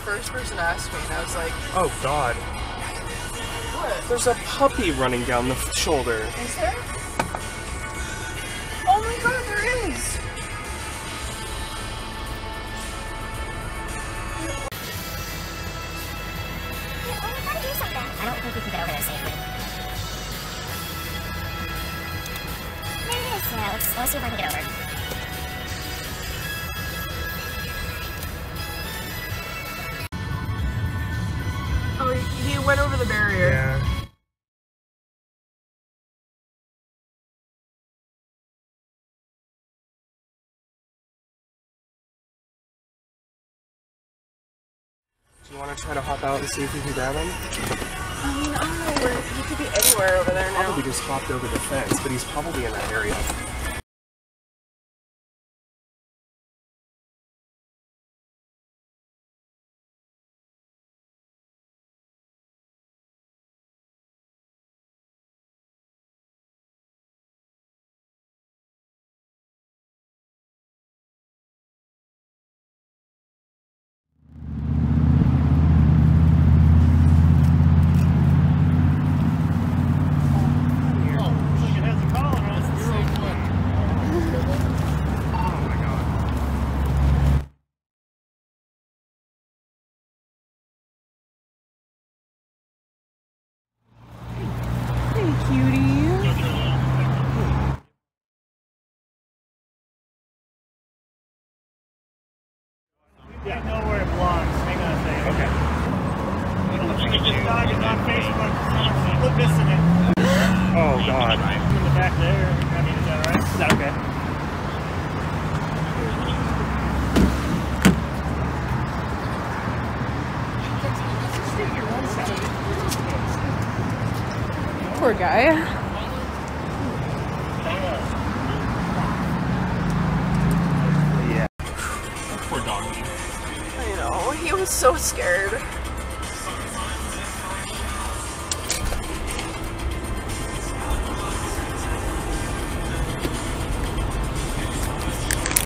first person asked me, and I was like, oh God. what? There's a puppy running down the shoulder. Is there? Oh my God, there is! I don't think we can get over there safely. There it is. Yeah, let's see if I can get over. Oh, he went over the barrier. Yeah. Do you want to try to hop out and see if you can grab him? I mean, I don't know where, he could be anywhere over there now. Probably just hopped over the fence, but he's probably in that area. Yeah, know where it belongs. Hang on a second. Okay. This dog is on Facebook. We're missing it. Oh God. In the back there. I mean, is that right? Is that okay? Poor guy. Yeah. Poor doggy. I know, he was so scared.